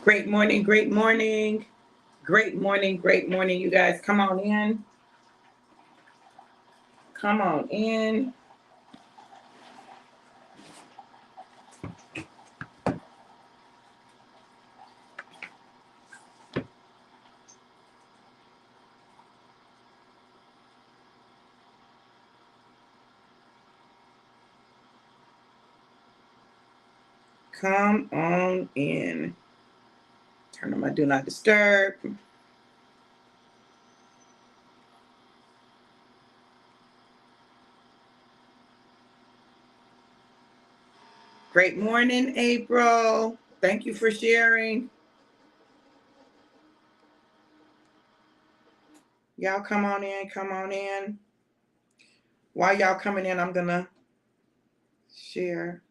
Great morning, great morning, great morning, you guys. Come on in. Come on in. Come on in. Turn on my do not disturb. Great morning, April. Thank you for sharing. Y'all come on in, come on in. While y'all coming in, I'm gonna share.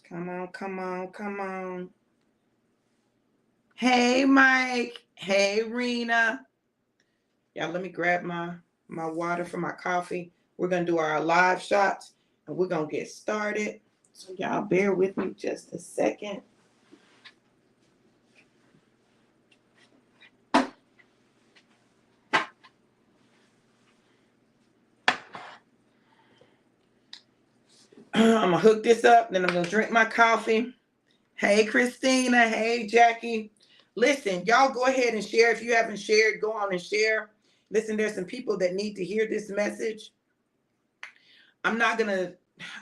Come on, come on, come on. Hey, Mike. Hey, Rena. Y'all, let me grab my water for my coffee. We're going to do our live shots, and we're going to get started. So y'all bear with me just a second. I'm going to hook this up, then I'm going to drink my coffee. Hey, Christina. Hey, Jackie. Listen, y'all go ahead and share. If you haven't shared, go on and share. Listen, there's some people that need to hear this message. I'm not going to,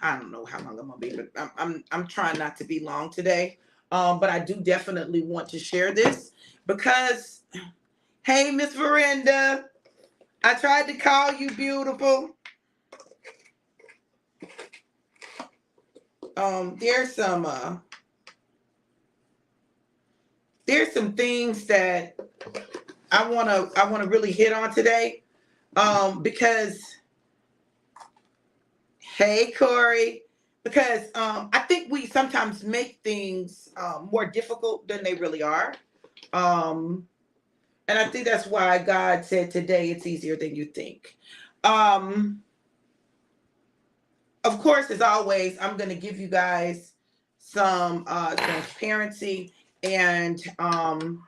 I don't know how long I'm going to be, but I'm trying not to be long today. But I do definitely want to share this because, hey, Miss Verenda, I tried to call you, beautiful. There's some things that I wanna really hit on today. Because hey, Corey, because I think we sometimes make things more difficult than they really are. And I think that's why God said today it's easier than you think. Of course, as always, I'm going to give you guys some transparency, and I'm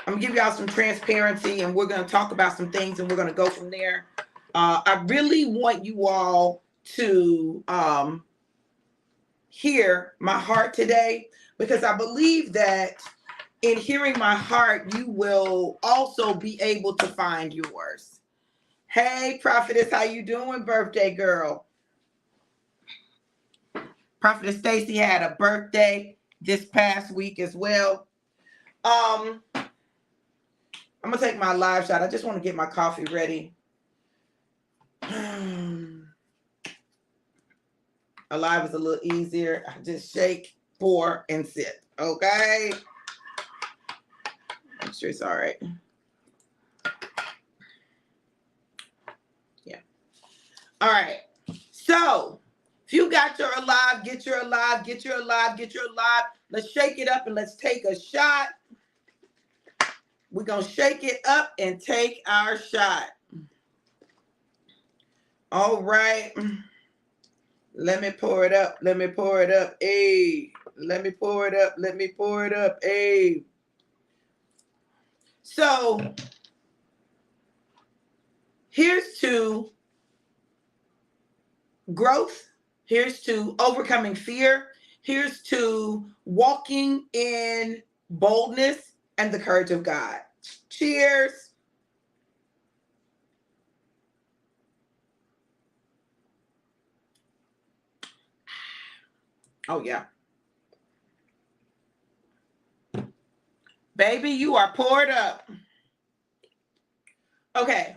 going to give y'all some transparency, and we're going to talk about some things, and we're going to go from there. I really want you all to hear my heart today, because I believe that in hearing my heart, you will also be able to find yours. Hey, Prophetess, how you doing, birthday girl? Prophetess Stacy had a birthday this past week as well. I'm gonna take my live shot. I just want to get my coffee ready. A live is a little easier. I just shake, pour, and sit. Okay. I'm sure it's all right. Yeah. All right. So if you got your alive, get your alive, get your alive, get your alive. Let's shake it up and let's take a shot. We're going to shake it up and take our shot. All right. Let me pour it up. Let me pour it up. Hey. Let me pour it up. Let me pour it up. Hey. So here's to growth. Here's to overcoming fear. Here's to walking in boldness and the courage of God. Cheers. Oh, yeah. Baby, you are poured up. Okay.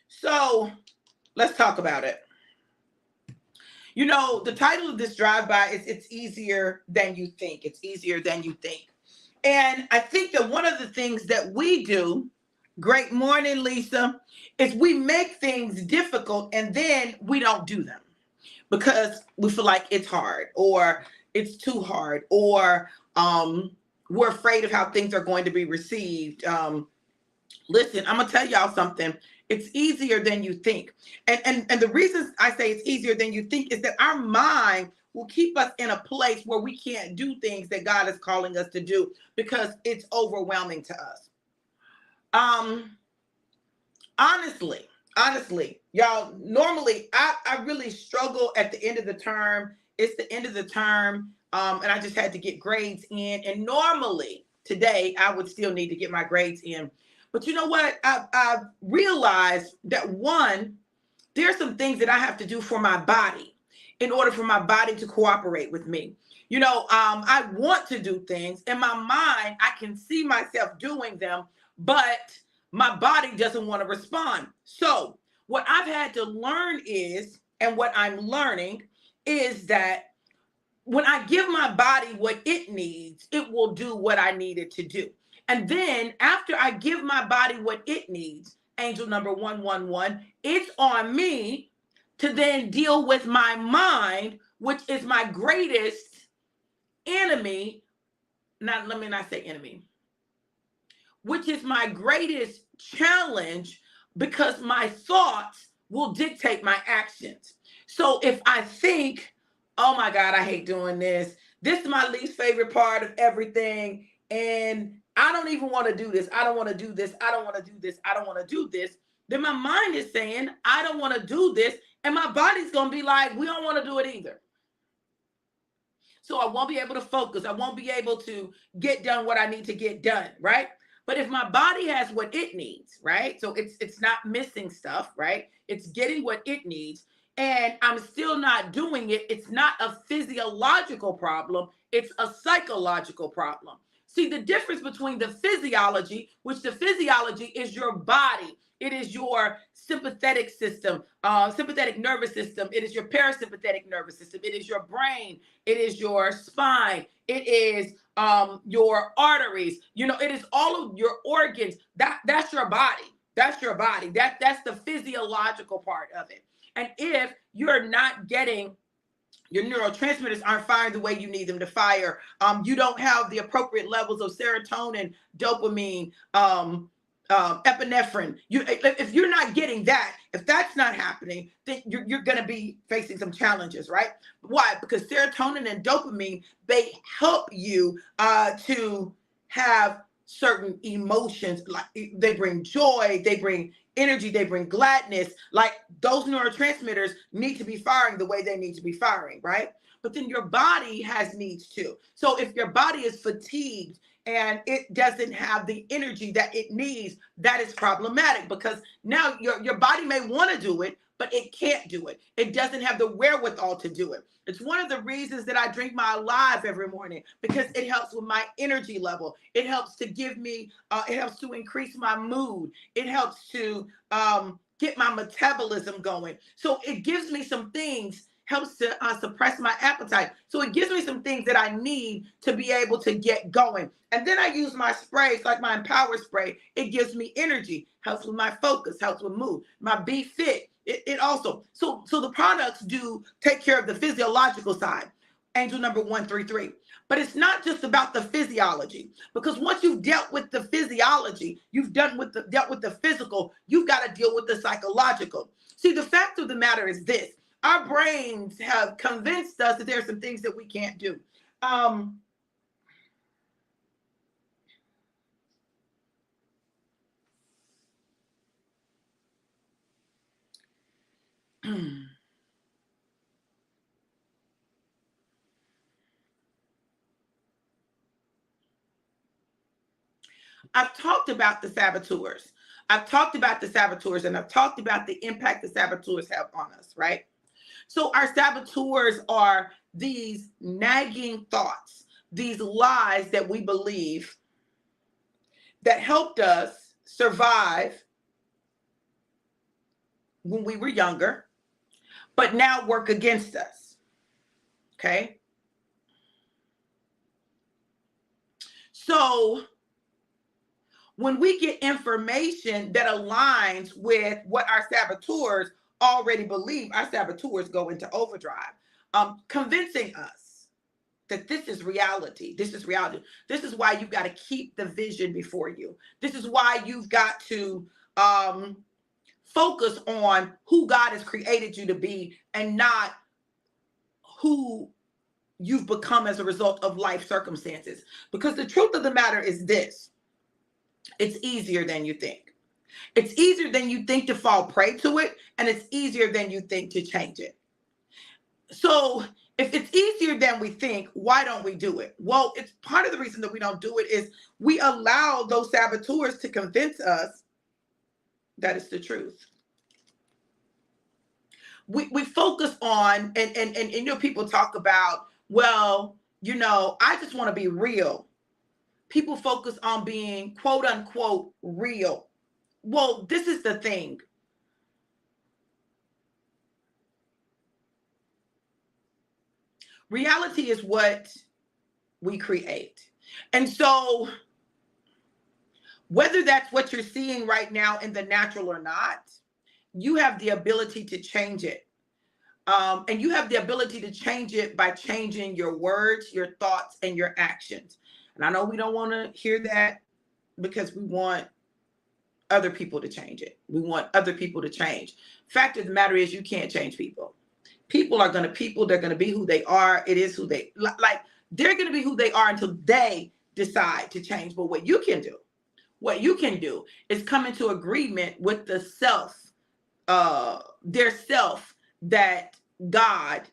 So let's talk about it. You know, the title of this drive-by is It's Easier Than You Think. It's easier than you think. And I think that one of the things that we do Great morning, Lisa. Is we make things difficult and then we don't do them because we feel like it's hard or it's too hard or we're afraid of how things are going to be received. Listen, I'm gonna tell y'all something. It's easier than you think. And the reason I say it's easier than you think is that our mind will keep us in a place where we can't do things that God is calling us to do because it's overwhelming to us. Um, honestly, y'all, normally I really struggle at the end of the term. It's the end of the term. And I just had to get grades in. And normally today I would still need to get my grades in. But you know what? I've realized that one, there's some things that I have to do for my body in order for my body to cooperate with me. I want to do things in my mind. I can see myself doing them, but my body doesn't want to respond. So what I've had to learn is, and what I'm learning is that when I give my body what it needs, it will do what I need it to do. And then after I give my body what it needs, angel number 111, it's on me to then deal with my mind, which is my greatest enemy. Let me not say enemy, which is my greatest challenge because my thoughts will dictate my actions. So if I think, oh my God, I hate doing this. This is my least favorite part of everything. And I don't even want to do this. I don't want to do this. I don't want to do this. I don't want to do this. Then my mind is saying, I don't want to do this. And my body's going to be like, we don't want to do it either. So I won't be able to focus. I won't be able to get done what I need to get done, right? But if my body has what it needs, right? So it's not missing stuff, right? It's getting what it needs. And I'm still not doing it. It's not a physiological problem. It's a psychological problem. See the difference between the physiology, which the physiology is your body. It is your sympathetic system, sympathetic nervous system. It is your parasympathetic nervous system. It is your brain. It is your spine. It is your arteries. It is all of your organs. That's your body. That's your body. That's the physiological part of it. And if you're not getting your neurotransmitters aren't firing the way you need them to fire, you don't have the appropriate levels of serotonin, dopamine, epinephrine. If you're not getting that, if that's not happening, then you're going to be facing some challenges, right? Why? Because serotonin and dopamine, they help you to have certain emotions. Like they bring joy, they bring energy, they bring gladness. Like those neurotransmitters need to be firing the way they need to be firing, right? But then your body has needs too. So if your body is fatigued and it doesn't have the energy that it needs, that is problematic because now your body may want to do it, but it can't do it. It doesn't have the wherewithal to do it. It's one of the reasons that I drink my Alive every morning because it helps with my energy level. It helps to give me, it helps to increase my mood. It helps to get my metabolism going. So it gives me some things, helps to suppress my appetite. So it gives me some things that I need to be able to get going. And then I use my sprays, like my Empower spray. It gives me energy, helps with my focus, helps with mood. My Be Fit, it also. So the products do take care of the physiological side. Angel number 133. But it's not just about the physiology, because once you've dealt with the physiology, you've dealt with the physical, you've got to deal with the psychological. See, the fact of the matter is this. Our brains have convinced us that there are some things that we can't do. I've talked about the saboteurs. I've talked about the saboteurs and I've talked about the impact the saboteurs have on us, right? So our saboteurs are these nagging thoughts, these lies that we believe that helped us survive when we were younger, but now work against us. Okay. So when we get information that aligns with what our saboteurs already believe, our saboteurs go into overdrive, convincing us that this is reality. This is reality. This is why you've got to keep the vision before you. This is why you've got to focus on who God has created you to be and not who you've become as a result of life circumstances. Because the truth of the matter is this: it's easier than you think. It's easier than you think to fall prey to it, and it's easier than you think to change it. So if it's easier than we think, why don't we do it? Well, it's part of the reason that we don't do it is we allow those saboteurs to convince us that it's the truth. We focus on, and you know, people talk about, well, you know, I just want to be real. People focus on being quote unquote real. Well, this is the thing. Reality is what we create. And so whether that's what you're seeing right now in the natural or not, you have the ability to change it. And you have the ability to change it by changing your words, your thoughts, and your actions. And I know we don't want to hear that because we want other people to change it. We want other people to change. Fact of the matter is, you can't change people. People are going to people. They're going to be who they are. It is who they like. They're going to be who they are until they decide to change. But what you can do is come into agreement with the self, their self that God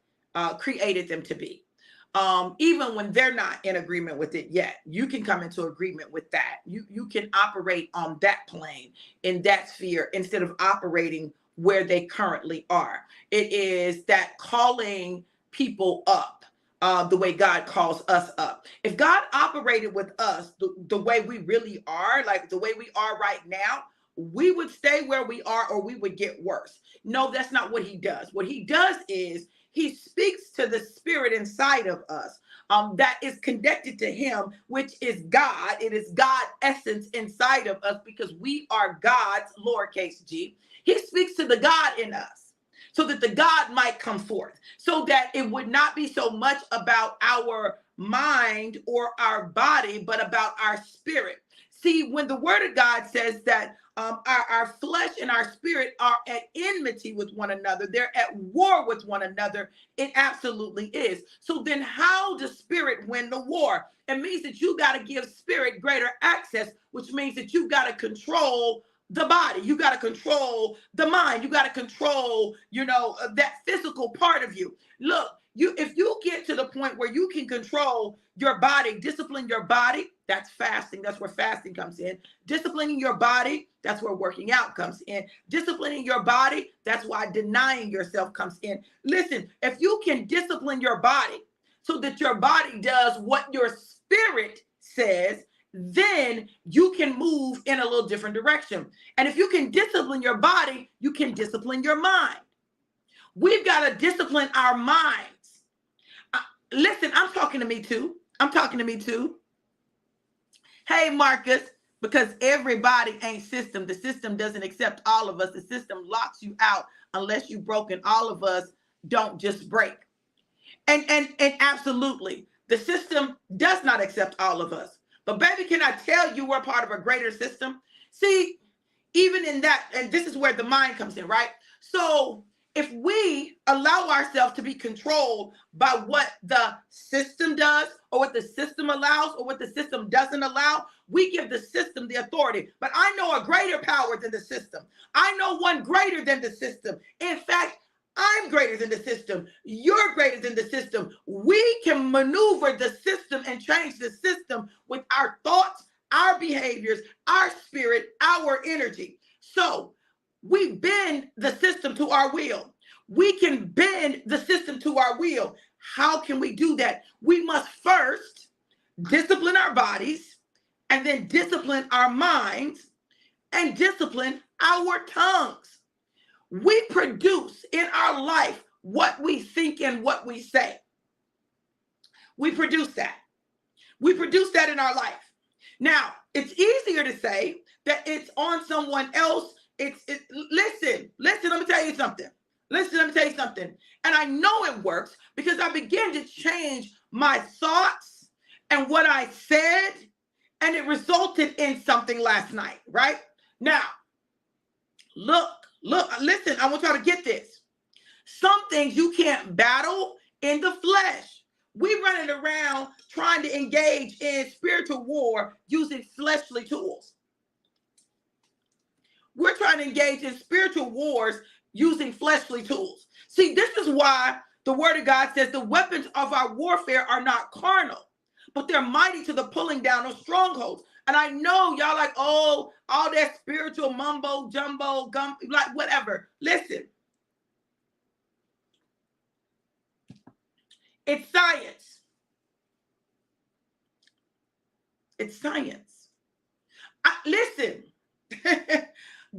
created them to be. Even when they're not in agreement with it yet, you can come into agreement with that. You can operate on that plane, in that sphere, instead of operating where they currently are. It is that calling people up the way God calls us up. If God operated with us the way we really are, like the way we are right now, we would stay where we are or we would get worse. No, that's not what he does. What he does is he speaks to the spirit inside of us that is connected to him, which is God. It is God essence inside of us because we are God's lowercase g. He speaks to the God in us so that the God might come forth, so that it would not be so much about our mind or our body, but about our spirit. See, when the word of God says that our flesh and our spirit are at enmity with one another, they're at war with one another, it absolutely is. So then how does spirit win the war? It means that you got to give spirit greater access, which means that you got to control the body. You got to control the mind. You got to control, that physical part of you. Look, if you get to the point where you can control your body, discipline your body, that's fasting. That's where fasting comes in. Disciplining your body, that's where working out comes in. Disciplining your body, that's why denying yourself comes in. Listen, if you can discipline your body so that your body does what your spirit says, then you can move in a little different direction. And if you can discipline your body, you can discipline your mind. We've got to discipline our minds. Listen, I'm talking to me too. Hey, Marcus, because everybody ain't system. The system doesn't accept all of us. The system locks you out unless you've broken. All of us don't just break. And absolutely, the system does not accept all of us. But baby, can I tell you we're part of a greater system? See, even in that, and this is where the mind comes in, right? So if we allow ourselves to be controlled by what the system does or what the system allows or what the system doesn't allow, we give the system the authority. But I know a greater power than the system. I know one greater than the system. In fact, I'm greater than the system. You're greater than the system. We can maneuver the system and change the system with our thoughts, our behaviors, our spirit, our energy. So we bend the system to our will. We can bend the system to our will. How can we do that? We must first discipline our bodies and then discipline our minds and discipline our tongues. We produce in our life what we think and what we say. We produce that. We produce that in our life. Now, it's easier to say that it's on someone else. Listen, let me tell you something. Listen, let me tell you something. And I know it works because I began to change my thoughts and what I said, and it resulted in something last night, right? Now, look, listen, I want y'all to get this. Some things you can't battle in the flesh. We running around trying to engage in spiritual war using fleshly tools. We're trying to engage in spiritual wars using fleshly tools. See, this is why the word of God says the weapons of our warfare are not carnal, but they're mighty to the pulling down of strongholds. And I know y'all like, oh, all that spiritual mumbo jumbo gum, like whatever. Listen, it's science. It's science. Listen,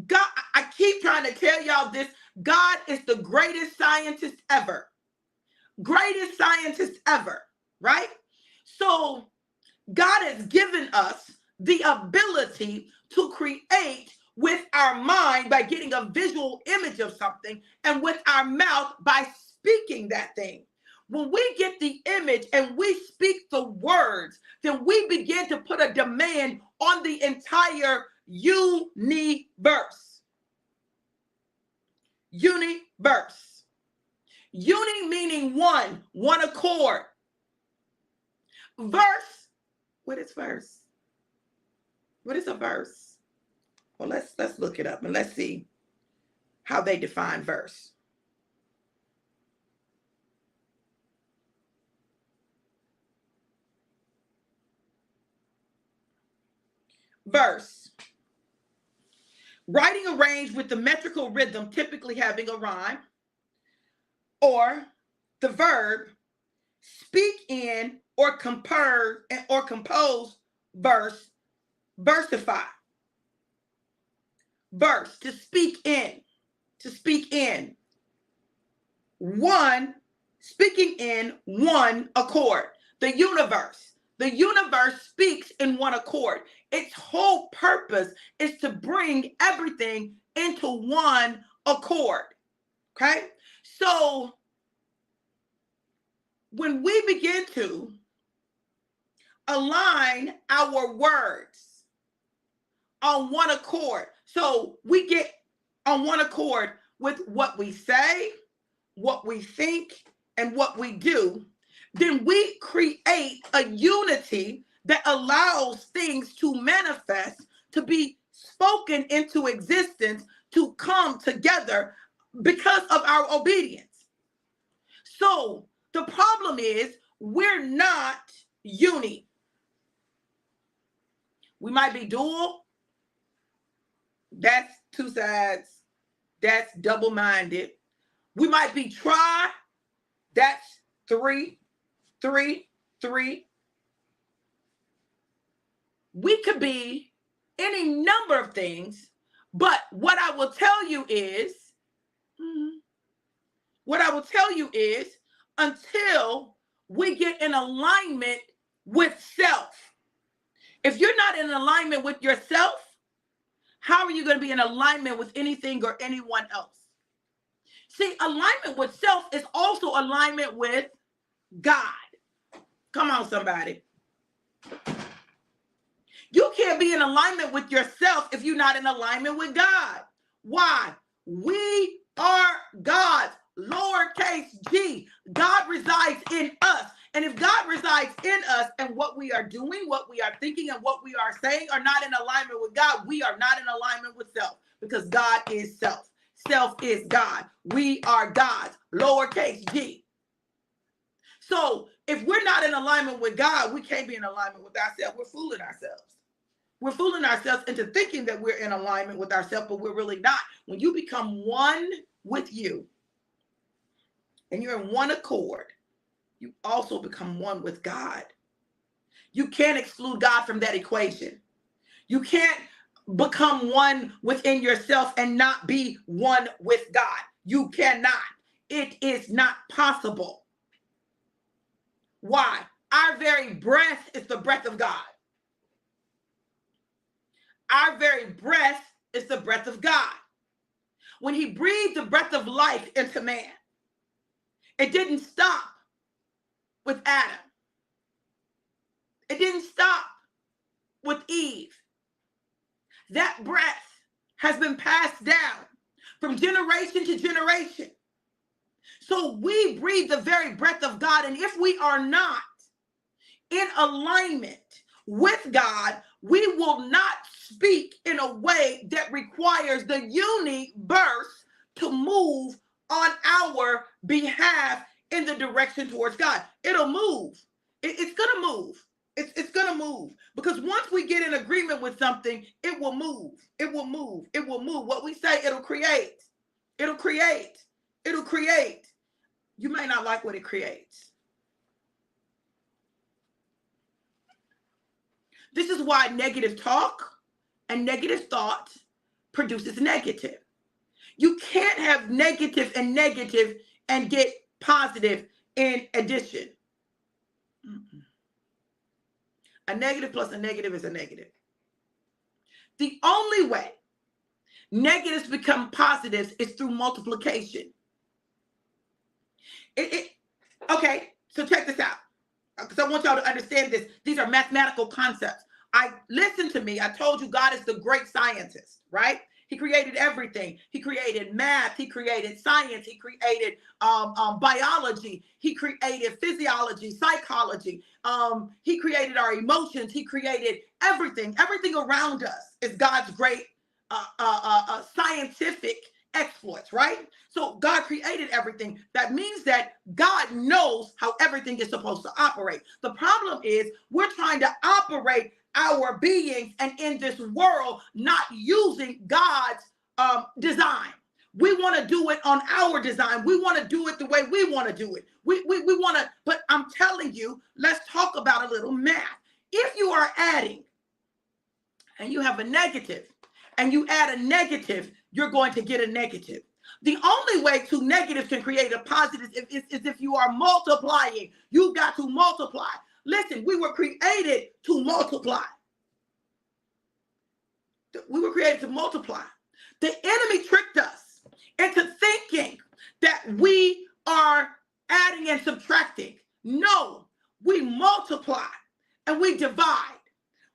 God, I keep trying to tell y'all this. God is the greatest scientist ever. Greatest scientist ever, right? So God has given us the ability to create with our mind by getting a visual image of something, and with our mouth by speaking that thing. When we get the image and we speak the words, then we begin to put a demand on the entire universe. Universe. Uni meaning one accord. Verse. What is verse? What is a verse? Well, let's look it up and let's see how they define verse. Verse. Writing arranged with the metrical rhythm, typically having a rhyme, or the verb speak in or compose verse, versify. Verse, to speak in, to speak in. One, speaking in one accord. The universe speaks in one accord. Its whole purpose is to bring everything into one accord. Okay? So when we begin to align our words on one accord, so we get on one accord with what we say, what we think, and what we do, then we create a unity that allows things to manifest, to be spoken into existence, to come together because of our obedience. So the problem is we're not uni. We might be dual. That's two sides. That's double-minded. We might be tri. That's three. We could be any number of things, but what I will tell you is, until we get in alignment with self. If you're not in alignment with yourself, how are you going to be in alignment with anything or anyone else? See, alignment with self is also alignment with God. Come on, somebody. You can't be in alignment with yourself if you're not in alignment with God. Why? We are God's, lowercase g. God resides in us. And if God resides in us and what we are doing, what we are thinking, and what we are saying are not in alignment with God, we are not in alignment with self, because God is self. Self is God. We are God's, lowercase g. So if we're not in alignment with God, we can't be in alignment with ourselves. We're fooling ourselves. We're fooling ourselves into thinking that we're in alignment with ourselves, but we're really not. When you become one with you and you're in one accord, you also become one with God. You can't exclude God from that equation. You can't become one within yourself and not be one with God. You cannot. It is not possible. Why? Our very breath is the breath of God. Our very breath is the breath of God. When he breathed the breath of life into man, it didn't stop with Adam. It didn't stop with Eve. That breath has been passed down from generation to generation. So we breathe the very breath of God. And if we are not in alignment with God, we will not speak in a way that requires the universe to move on our behalf in the direction towards God. It'll move. It's going to move. It's going to move, because once we get in agreement with something, it will move. It will move. It will move. What we say, it'll create. It'll create. It'll create. You may not like what it creates. This is why negative talk and negative thought produces negative. You can't have negative and get positive in addition. A negative plus a negative is a negative. The only way negatives become positives is through multiplication. Okay, so check this out, because I want y'all to understand this. These are mathematical concepts. Listen to me. I told you God is the great scientist, right? He created everything. He created math. He created science. He created biology. He created physiology, psychology. He created our emotions. He created everything. Everything around us is God's great scientific exploits, right? So God created everything. That means that God knows how everything is supposed to operate. The problem is we're trying to operate our beings and in this world, not using God's design. We want to do it on our design. We want to do it the way we want to do it. We want to, but I'm telling you, let's talk about a little math. If you are adding and you have a negative and you add a negative, you're going to get a negative. The only way two negatives can create a positive is if you are multiplying. You've got to multiply. Listen, we were created to multiply. We were created to multiply. The enemy tricked us into thinking that we are adding and subtracting. No, we multiply and we divide.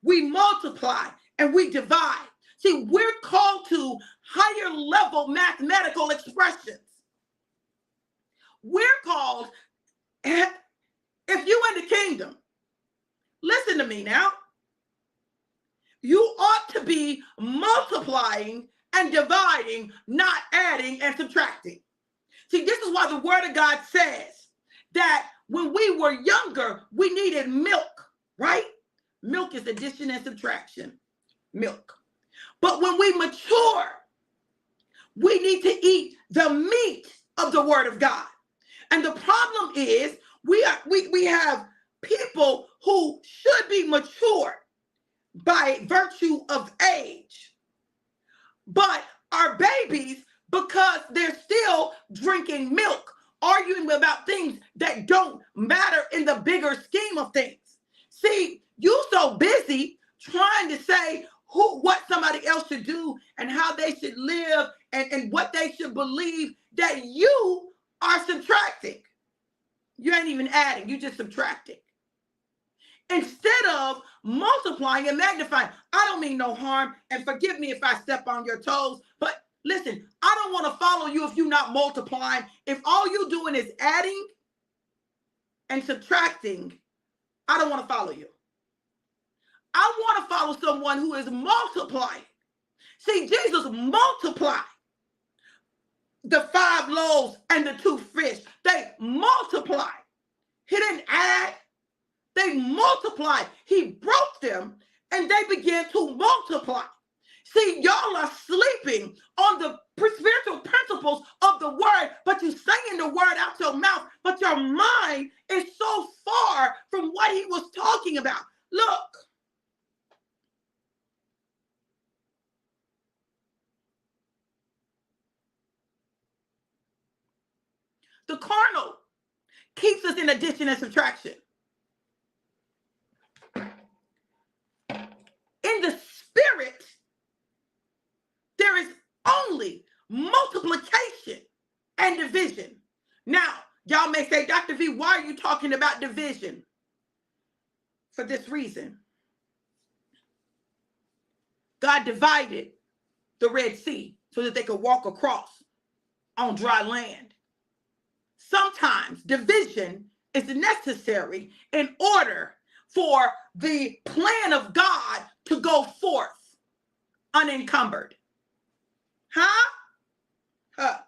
We multiply and we divide. See, we're called to higher level mathematical expressions. We're called, if you in the kingdom, listen to me now, you ought to be multiplying and dividing, not adding and subtracting. See, this is why the word of God says that when we were younger, we needed milk, right? Milk is addition and subtraction, milk. But when we mature, we need to eat the meat of the word of God. And the problem is we have people who should be mature by virtue of age, but are babies because they're still drinking milk, arguing about things that don't matter in the bigger scheme of things. See, you so busy trying to say what somebody else should do and how they should live and what they should believe that you are subtracting. You ain't even adding, you just subtracting. Instead of multiplying and magnifying. I don't mean no harm, and forgive me if I step on your toes, but listen, I don't want to follow you if you're not multiplying. If all you're doing is adding and subtracting, I don't want to follow you. I want to follow someone who is multiplying. See, Jesus multiplied the 5 loaves and the 2 fish. They multiplied. He didn't add. They multiplied. He broke them and they began to multiply. See, y'all are sleeping on the spiritual principles of the word, but you saying the word out your mouth, but your mind is so far from what he was talking about. Look. The carnal keeps us in addition and subtraction. In the spirit, multiplication and division. Now, y'all may say, Dr. V, why are you talking about division? For this reason. God divided the Red Sea so that they could walk across on dry land. Sometimes division is necessary in order for the plan of God to go forth unencumbered. Huh?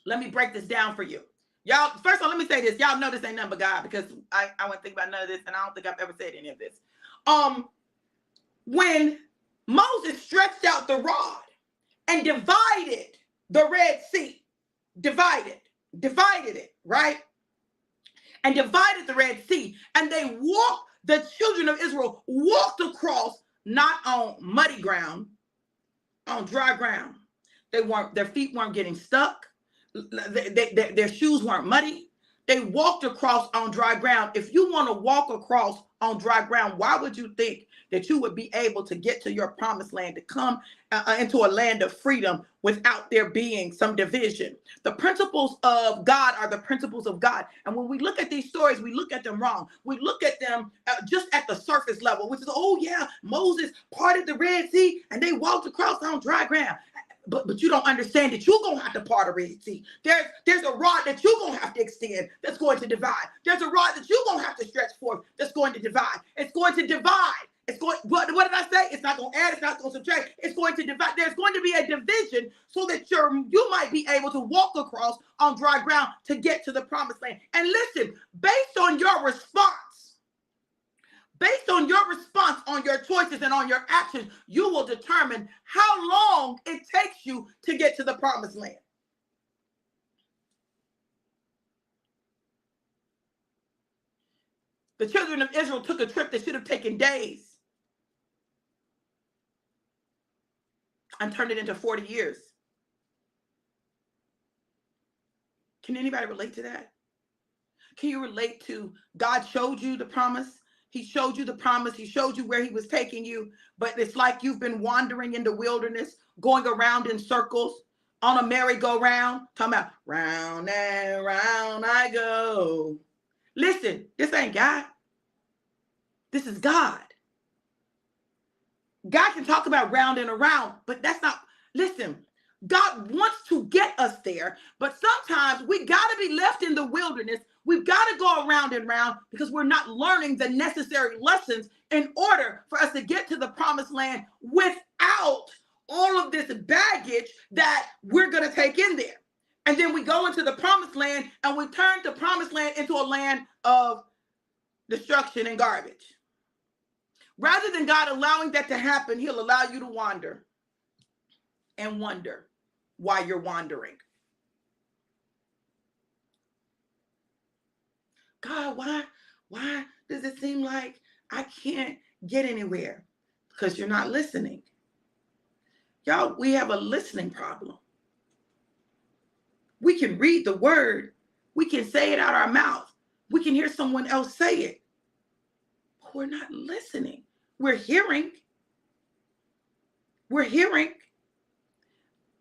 Let me break this down for you. Y'all, first of all, let me say this. Y'all know this ain't nothing but God, because I wouldn't think about none of this, and I don't think I've ever said any of this. When Moses stretched out the rod and divided the Red Sea, divided it, right? And divided the Red Sea, and the children of Israel walked across, not on muddy ground, on dry ground. Their feet weren't getting stuck. Their shoes weren't muddy. They walked across on dry ground. If you want to walk across on dry ground, why would you think that you would be able to get to your promised land, to come into a land of freedom without there being some division? The principles of God are the principles of God. And when we look at these stories, we look at them wrong. We look at them just at the surface level, which is, oh yeah, Moses parted the Red Sea and they walked across on dry ground. But you don't understand that you're going to have to part a Red Sea. There's a rod that you're going to have to extend that's going to divide. There's a rod that you're going to have to stretch forth that's going to divide. It's going to divide. What did I say? It's not going to add. It's not going to subtract. It's going to divide. There's going to be a division so that you might be able to walk across on dry ground to get to the promised land. And listen, based on your response on your choices and on your actions, you will determine how long it takes you to get to the promised land. The children of Israel took a trip that should have taken days and turned it into 40 years. Can anybody relate to that? Can you relate to God showed you the promise? He showed you the promise. He showed you where he was taking you. But it's like you've been wandering in the wilderness, going around in circles on a merry-go-round, talking about round and round I go. Listen, this ain't God. This is God. God can talk about round and around, but that's not, listen, God wants to get us there, but sometimes we got to be left in the wilderness. We've got to go around and round because we're not learning the necessary lessons in order for us to get to the promised land without all of this baggage that we're going to take in there. And then we go into the promised land and we turn the promised land into a land of destruction and garbage. Rather than God allowing that to happen, he'll allow you to wander and wonder why you're wandering. God, why does it seem like I can't get anywhere? Because you're not listening. Y'all, we have a listening problem. We can read the word. We can say it out our mouth. We can hear someone else say it. But we're not listening. We're hearing. We're hearing.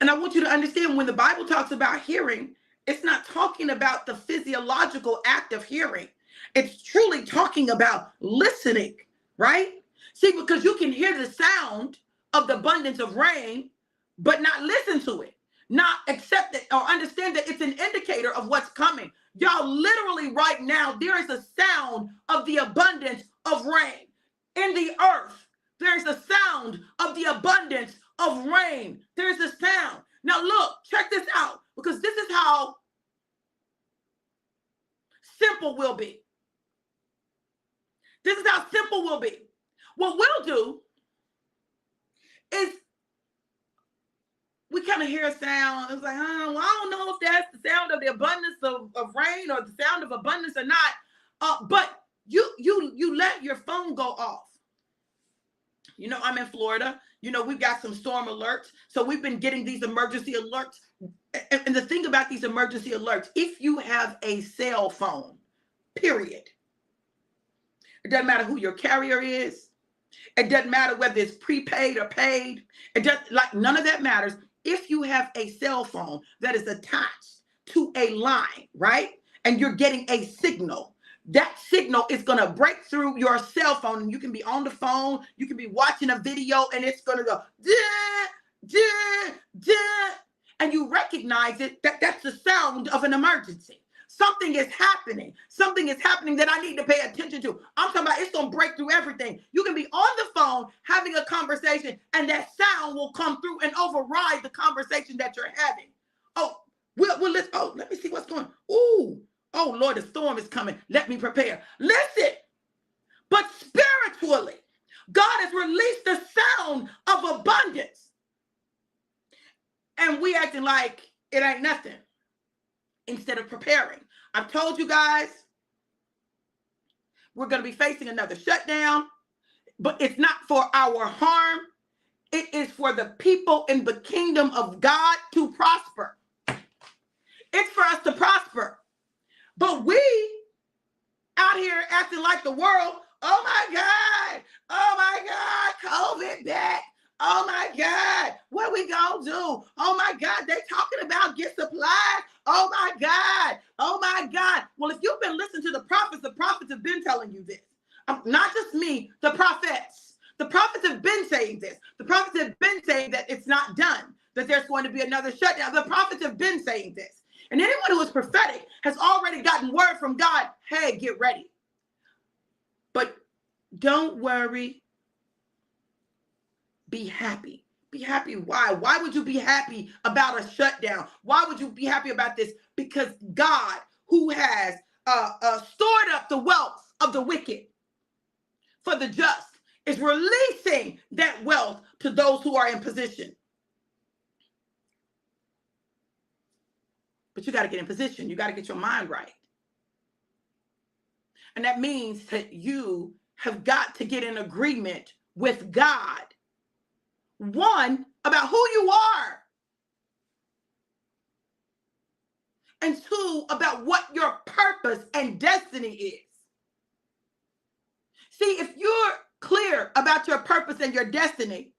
And I want you to understand, when the Bible talks about hearing, it's not talking about the physiological act of hearing. It's truly talking about listening, right? See, because you can hear the sound of the abundance of rain, but not listen to it, not accept it or understand that it's an indicator of what's coming. Y'all, literally right now, there is a sound of the abundance of rain in the earth. There's a sound of the abundance of rain. There's a sound. Now look, check this out, because this is how simple we'll be. This is how simple we'll be. What we'll do is we kind of hear a sound. It's like, well, I don't know if that's the sound of the abundance of rain or the sound of abundance or not. But you let your phone go off. You know, I'm in Florida. You know, we've got some storm alerts. So we've been getting these emergency alerts. And the thing about these emergency alerts, if you have a cell phone, period, it doesn't matter who your carrier is. It doesn't matter whether it's prepaid or paid. It doesn't, like, none of that matters. if you have a cell phone that is attached to a line, right? And you're getting a signal, that signal is going to break through your cell phone, and you can be on the phone, you can be watching a video, and it's going to go, duh, duh, duh, and you recognize it, that's the sound of an emergency. Something is happening. Something is happening that I need to pay attention to. I'm talking about it's going to break through everything. You can be on the phone having a conversation, and that sound will come through and override the conversation that you're having. Oh, let me see what's going on. Ooh, oh, Lord, the storm is coming. Let me prepare. Listen, but spiritually, God has released the sound of abundance. And we acting like it ain't nothing instead of preparing. I've told you guys, we're going to be facing another shutdown, but it's not for our harm. It is for the people in the kingdom of God to prosper. It's for us to prosper. But we out here acting like the world, oh my God, COVID back. Oh my God, what we gonna do? Oh my God, they talking about get supplies. Oh my God, oh my God. Well, if you've been listening to the prophets have been telling you this. Not just me, the prophets. The prophets have been saying this. The prophets have been saying that it's not done, that there's going to be another shutdown. The prophets have been saying this. And anyone who is prophetic has already gotten word from God, hey, get ready. But don't worry. Be happy. Be happy. Why? Why would you be happy about a shutdown? Why would you be happy about this? Because God, who has stored up the wealth of the wicked for the just, is releasing that wealth to those who are in position. But you got to get in position. You got to get your mind right. And that means that you have got to get in agreement with God. One, about who you are. And two, about what your purpose and destiny is. See, if you're clear about your purpose and your destiny,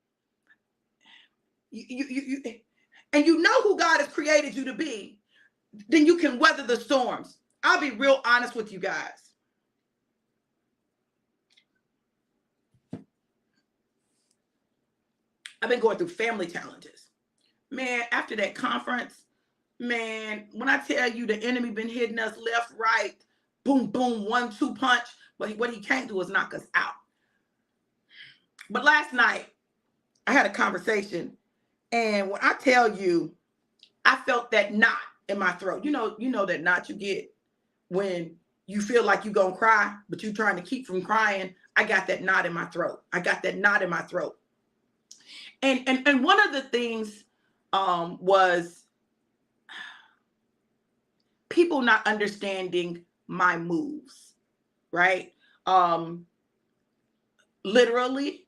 and you know who God has created you to be, then you can weather the storms. I'll be real honest with you guys. I've been going through family challenges. Man, after that conference, man, when I tell you the enemy been hitting us left, right, boom, boom, 1-2 punch, but what he can't do is knock us out. But last night, I had a conversation, and when I tell you, I felt that knot in my throat. You know that knot you get when you feel like you're going to cry, but you're trying to keep from crying. I got that knot in my throat. And one of the things was people not understanding my moves, right? Literally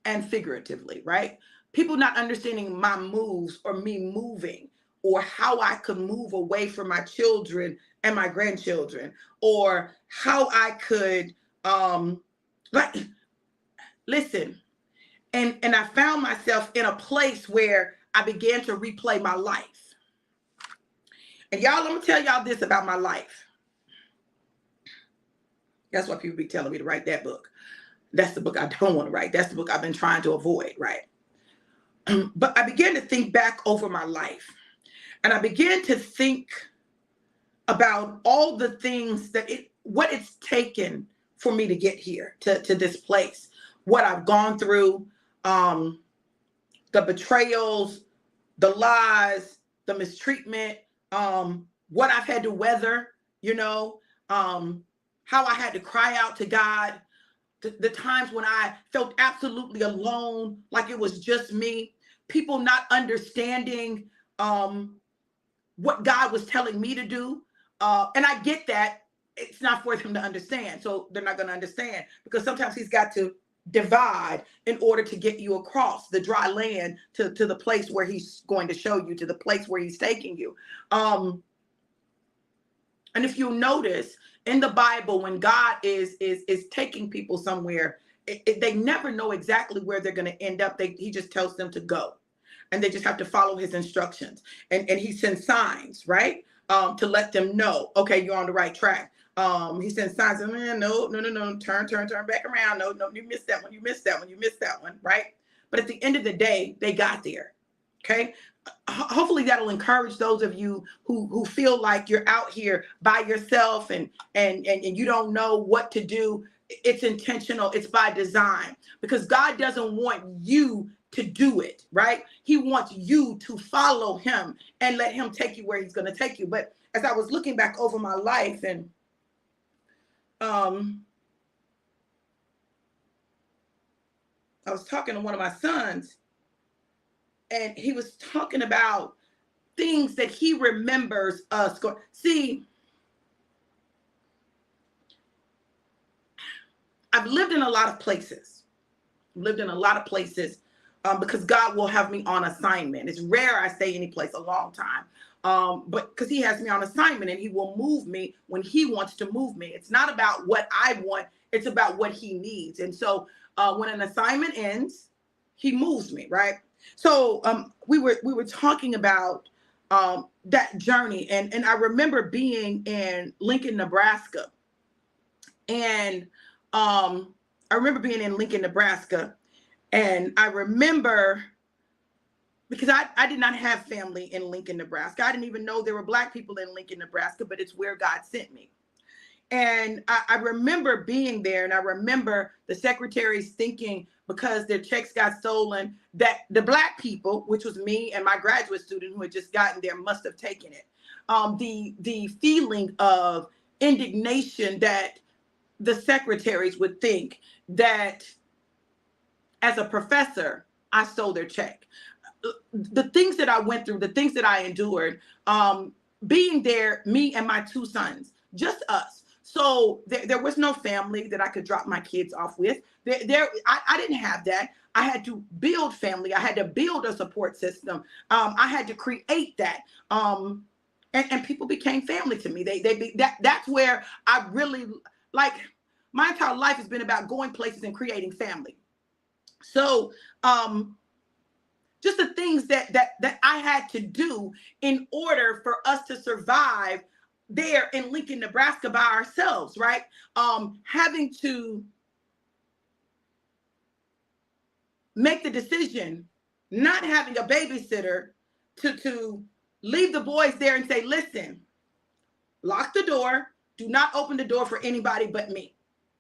and figuratively, right? People not understanding my moves or me moving or how I could move away from my children and my grandchildren, or how I could, listen. And I found myself in a place where I began to replay my life. And y'all, I'm going to tell y'all this about my life. That's why people be telling me to write that book. That's the book I don't want to write. That's the book I've been trying to avoid, right? But I began to think back over my life. And I began to think about all the things what it's taken for me to get here, to this place, what I've gone through, the betrayals, the lies, the mistreatment, what I've had to weather, how I had to cry out to God, the times when I felt absolutely alone, like it was just me, people not understanding what God was telling me to do. And I get that it's not for them to understand. So they're not going to understand, because sometimes he's got to divide in order to get you across the dry land to the place where he's going to show you, to the place where he's taking you. And if you notice in the Bible, when God is taking people somewhere, they never know exactly where they're going to end up. He just tells them to go. and they just have to follow his instructions. And he sends signs, right? To let them know, okay, you're on the right track. He sends signs, and no, turn back around. No, you missed that one. You missed that one. You missed that one, right? But at the end of the day, they got there. Okay. Hopefully that'll encourage those of you who feel like you're out here by yourself and you don't know what to do. It's intentional. It's by design, because God doesn't want you to do it, right? He wants you to follow him and let him take you where he's going to take you. But as I was looking back over my life, and I was talking to one of my sons, and he was talking about things that he remembers us going. See, I've lived in a lot of places. Because God will have me on assignment. It's rare I stay any place a long time. But because he has me on assignment, and he will move me when he wants to move me. It's not about what I want. It's about what he needs. And so when an assignment ends, he moves me, right? So we were talking about that journey. And I remember being in Lincoln, Nebraska. And I remember being in Lincoln, Nebraska. And I remember, because I did not have family in Lincoln, Nebraska. I didn't even know there were Black people in Lincoln, Nebraska, but it's where God sent me. And I remember being there, and I remember the secretaries thinking, because their checks got stolen, that the Black people, which was me and my graduate student who had just gotten there, must have taken it. The feeling of indignation that the secretaries would think that as a professor, I stole their check. The things that I went through, the things that I endured, being there, me and my two sons, just us. So there was no family that I could drop my kids off with. I didn't have that. I had to build family. I had to build a support system. I had to create that. And people became family to me. That's where I really, like, my entire life has been about going places and creating family. So just the things that I had to do in order for us to survive there in Lincoln, Nebraska by ourselves, right? Having to make the decision, not having a babysitter, to leave the boys there and say, listen, lock the door, do not open the door for anybody but me,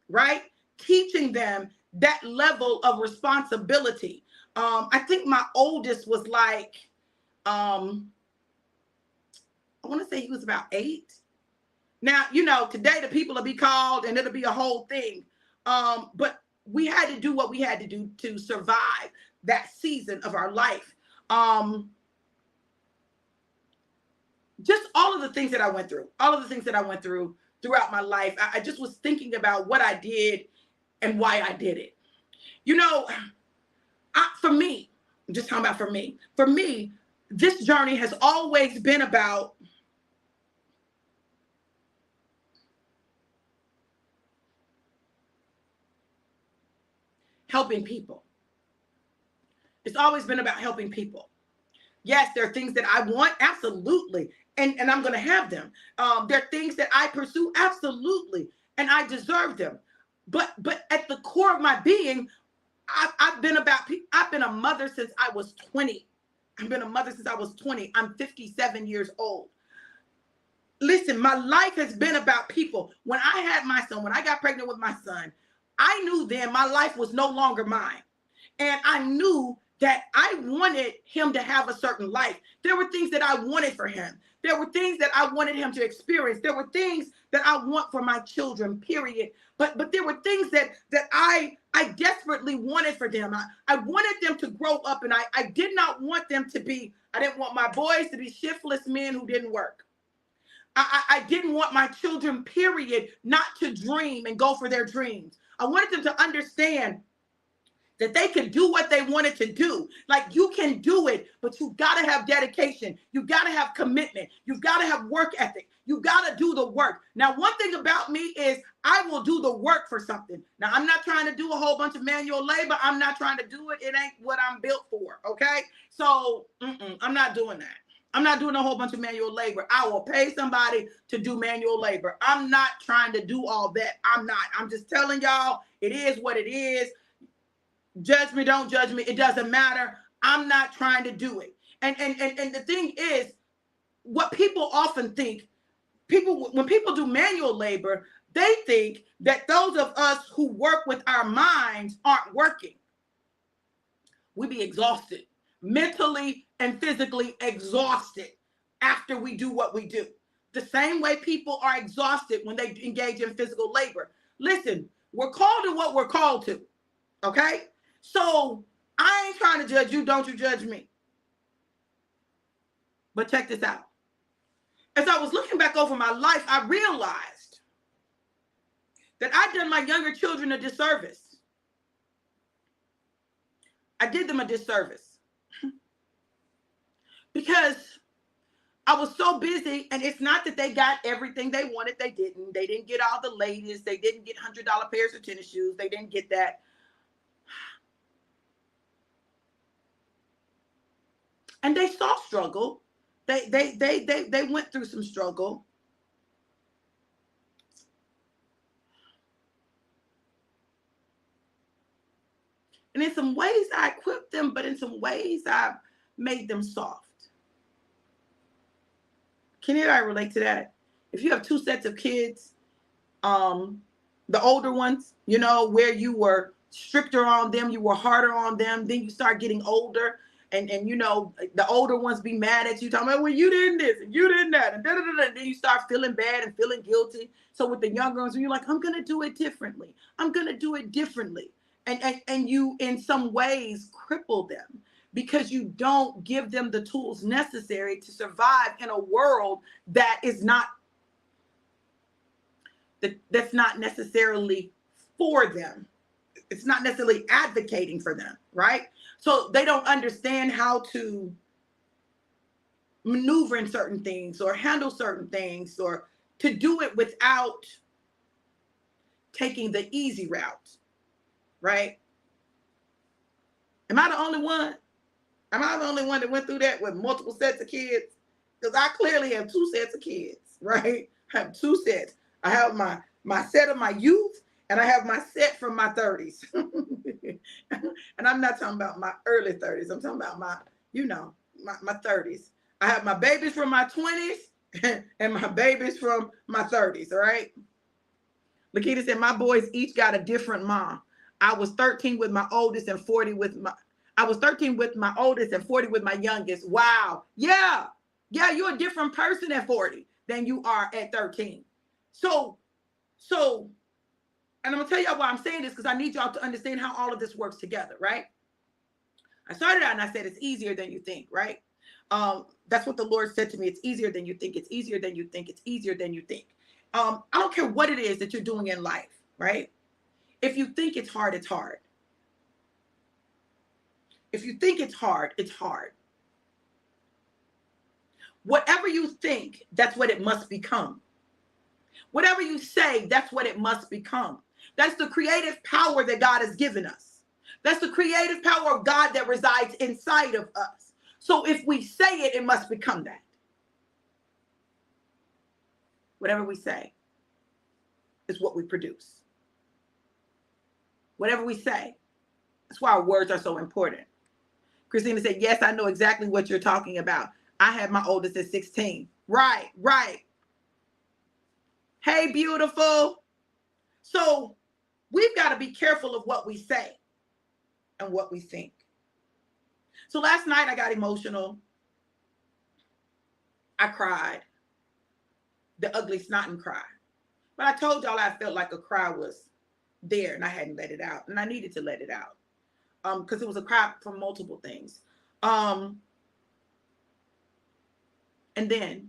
right? Teaching them that level of responsibility. I think my oldest was like, I want to say he was about 8. Now, today the people will be called and it'll be a whole thing. But we had to do what we had to do to survive that season of our life. Just all of the things that I went through, throughout my life. I just was thinking about what I did and why I did it. For me, I'm just talking about for me, this journey has always been about helping people. It's always been about helping people. Yes, there are things that I want, absolutely, and I'm going to have them. There are things that I pursue, absolutely, and I deserve them. But at the core of my being, I've been a mother since I was 20. I'm 57 years old. Listen, my life has been about people. When I had my son, when I got pregnant with my son, I knew then my life was no longer mine. And I knew that I wanted him to have a certain life. There were things that I wanted for him. There were things that I wanted him to experience. There were things that I want for my children, period. But there were things that I desperately wanted for them. I wanted them to grow up, and I did not want them to be, I didn't want my boys to be shiftless men who didn't work. I didn't want my children, period, not to dream and go for their dreams. I wanted them to understand that they could do what they wanted to do. Like, you can do it, but you got to have dedication. You got to have commitment. You've got to have work ethic. You got to do the work. Now, one thing about me is I will do the work for something. Now, I'm not trying to do a whole bunch of manual labor. I'm not trying to do it. It ain't what I'm built for. Okay. So I'm not doing that. I'm not doing a whole bunch of manual labor. I will pay somebody to do manual labor. I'm not trying to do all that. I'm not. I'm just telling y'all, it is what it is. Judge me, don't judge me. It doesn't matter. I'm not trying to do it. And the thing is, what people often think, when people do manual labor, they think that those of us who work with our minds aren't working. We be exhausted, mentally and physically exhausted after we do what we do. The same way people are exhausted when they engage in physical labor. Listen, we're called to what we're called to. Okay? So I ain't trying to judge you. Don't you judge me. But check this out. As I was looking back over my life, I realized that I'd done my younger children a disservice. I did them a disservice because I was so busy, and it's not that they got everything they wanted. They didn't. They didn't get all the latest. They didn't get $100 pairs of tennis shoes. They didn't get that. And they saw struggle. They went through some struggle. And in some ways I equipped them, but in some ways I made them soft. Can anybody relate to that? If you have two sets of kids, the older ones, you know, where you were stricter on them, you were harder on them, then you start getting older, and you know, the older ones be mad at you, talking about, well, you didn't this and you didn't that, and and then you start feeling bad and feeling guilty. So with the younger ones, you're like, I'm gonna do it differently. I'm gonna do it differently. And you in some ways cripple them because you don't give them the tools necessary to survive in a world that is not that's not necessarily for them. It's not necessarily advocating for them, right? So they don't understand how to maneuver in certain things or handle certain things or to do it without taking the easy route, right? Am I the only one? Am I the only one that went through that with multiple sets of kids? Because I clearly have two sets of kids, right? I have two sets. I have my set of my youth, and I have my set from my 30s. And I'm not talking about my early 30s. I'm talking about my 30s. I have my babies from my 20s and my babies from my 30s, all right? Lakita said, my boys each got a different mom. I was 13 with my oldest and 40 with my oldest and 40 with my youngest. Wow. Yeah. Yeah, you're a different person at 40 than you are at 13. So, and I'm going to tell y'all why I'm saying this, because I need y'all to understand how all of this works together, right? I started out and I said, it's easier than you think, right? That's what the Lord said to me. It's easier than you think. It's easier than you think. It's easier than you think. I don't care what it is that you're doing in life, right? If you think it's hard, it's hard. If you think it's hard, it's hard. Whatever you think, that's what it must become. Whatever you say, that's what it must become. That's the creative power that God has given us. That's the creative power of God that resides inside of us. So if we say it, it must become that. Whatever we say is what we produce. Whatever we say. That's why our words are so important. Christina said, yes, I know exactly what you're talking about. I had my oldest at 16. Right. Hey, beautiful. So we've got to be careful of what we say and what we think. So last night I got emotional. I cried. The ugly snotting cry. But I told y'all I felt like a cry was there and I hadn't let it out. And I needed to let it out. Because it was a cry from multiple things. And then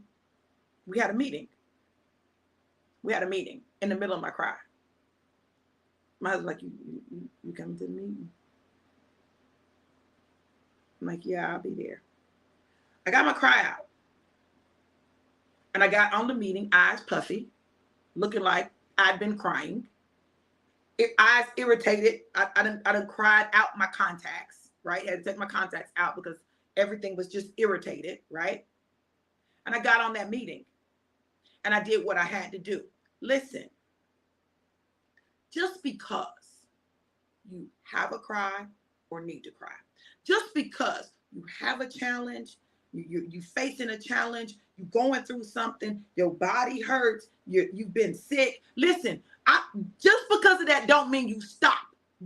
we had a meeting. We had a meeting in the middle of my cry. My husband's like, you coming to the meeting? I'm like, yeah, I'll be there. I got my cry out. And I got on the meeting, eyes puffy, looking like I'd been crying. Eyes irritated. I done cried out my contacts, right? I had to take my contacts out because everything was just irritated, right? And I got on that meeting and I did what I had to do. Listen, just because you have a cry or need to cry, just because you have a challenge, you facing a challenge, you going through something, your body hurts, you've been sick. Listen, just because of that don't mean you stop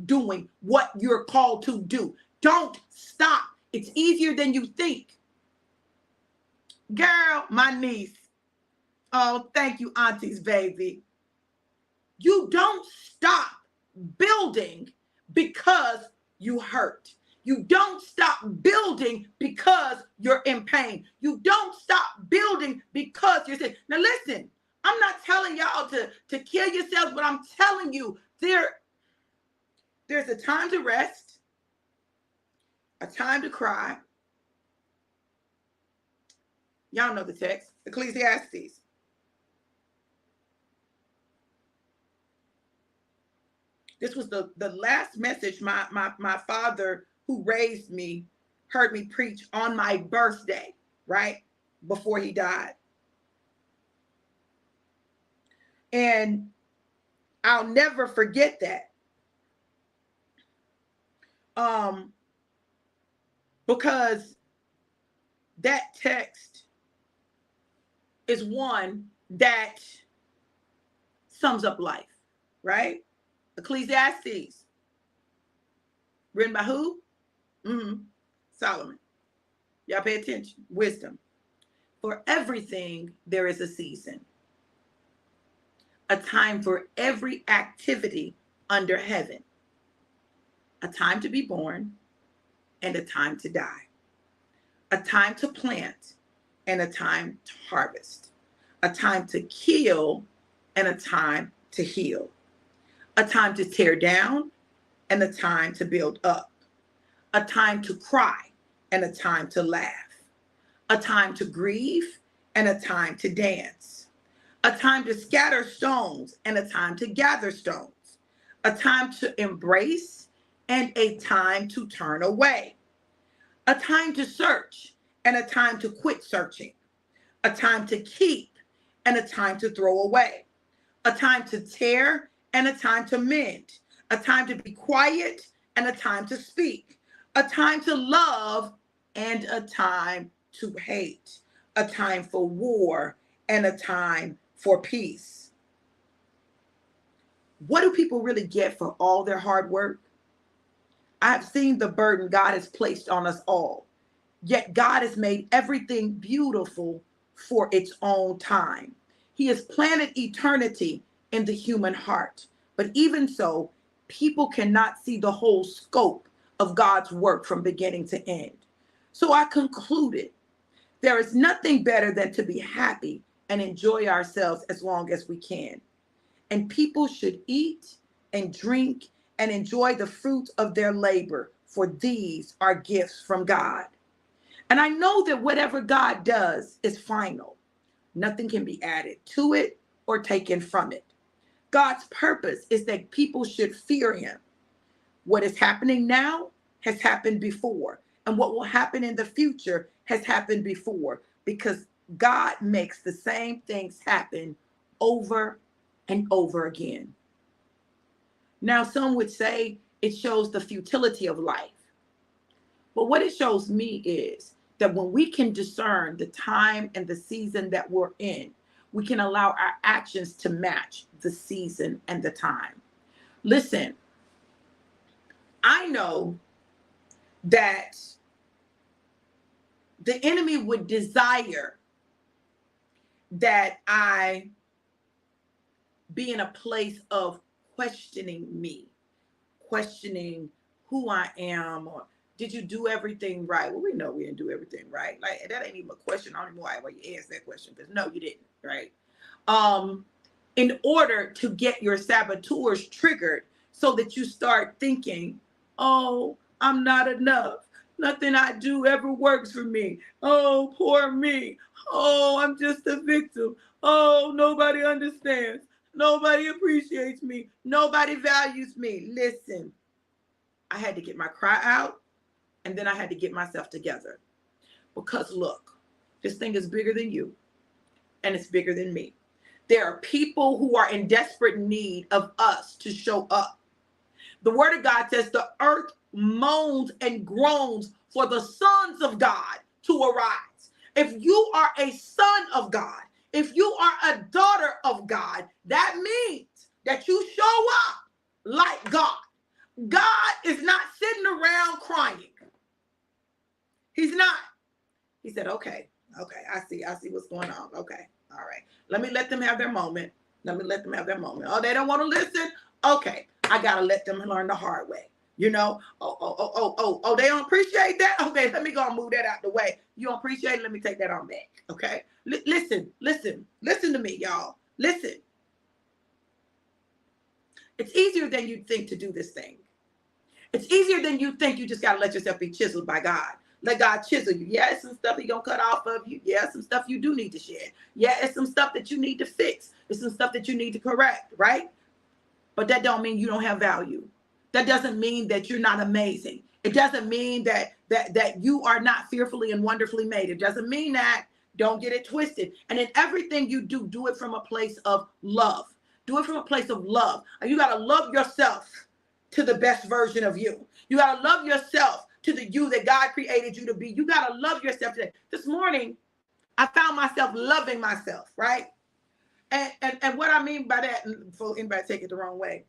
doing what you're called to do. Don't stop. It's easier than you think. Girl, my niece. Oh, thank you, aunties, baby. You don't stop building because you hurt. You don't stop building because you're in pain. You don't stop building because you're sick. Now listen, I'm not telling y'all to kill yourselves, but I'm telling you there's a time to rest, a time to cry. Y'all know the text, Ecclesiastes. This was the last message my father, who raised me, heard me preach on my birthday, right? Before he died. And I'll never forget that. Because that text is one that sums up life, right? Ecclesiastes. Written by who? Solomon. Y'all pay attention. Wisdom. For everything there is a season, a time for every activity under heaven, a time to be born and a time to die, a time to plant and a time to harvest, a time to kill and a time to heal, a time to tear down and a time to build up, a time to cry and a time to laugh, a time to grieve and a time to dance, a time to scatter stones and a time to gather stones, a time to embrace and a time to turn away, a time to search and a time to quit searching, a time to keep and a time to throw away, a time to tear and a time to mend, a time to be quiet and a time to speak, a time to love and a time to hate, a time for war and a time for peace. What do people really get for all their hard work? I've seen the burden God has placed on us all, yet God has made everything beautiful for its own time. He has planted eternity in the human heart, but even so, people cannot see the whole scope of God's work from beginning to end. So I concluded, there is nothing better than to be happy and enjoy ourselves as long as we can. And people should eat and drink and enjoy the fruits of their labor, for these are gifts from God. And I know that whatever God does is final. Nothing can be added to it or taken from it. God's purpose is that people should fear him. What is happening now has happened before, and what will happen in the future has happened before, because God makes the same things happen over and over again. Now, some would say it shows the futility of life. But what it shows me is that when we can discern the time and the season that we're in, we can allow our actions to match the season and the time. Listen, I know that the enemy would desire that I be in a place of questioning me, questioning who I am, or did you do everything right? Well, we know we didn't do everything right. Like, that ain't even a question. I don't even know why you asked that question, because no, you didn't, right? In order to get your saboteurs triggered so that you start thinking, oh, I'm not enough. Nothing I do ever works for me. Oh, poor me. Oh, I'm just a victim. Oh, nobody understands. Nobody appreciates me. Nobody values me. Listen, I had to get my cry out, and then I had to get myself together. Because look, this thing is bigger than you, and it's bigger than me. There are people who are in desperate need of us to show up. The word of God says the earth moans and groans for the sons of God to arise. If you are a son of God, if you are a daughter of God, that means that you show up like God. God is not sitting around crying. He's not. He said, okay, I see what's going on. Okay, all right. Let me let them have their moment. Oh, they don't want to listen? Okay, I got to let them learn the hard way. You know, they don't appreciate that? Okay, let me go and move that out the way. You don't appreciate it? Let me take that on back, okay? Listen to me, y'all. Listen. It's easier than you think to do this thing. It's easier than you think. You just got to let yourself be chiseled by God. Let God chisel you. Yeah, it's some stuff He gonna cut off of you. Yeah, some stuff you do need to share. Yeah, it's some stuff that you need to fix. It's some stuff that you need to correct, right? But that don't mean you don't have value. That doesn't mean that you're not amazing. It doesn't mean that you are not fearfully and wonderfully made. It doesn't mean that. Don't get it twisted. And in everything you do, do it from a place of love. Do it from a place of love. You got to love yourself to the best version of you. You got to love yourself to the you that God created you to be. You got to love yourself today. This morning, I found myself loving myself, right? And what I mean by that, for anybody take it the wrong way,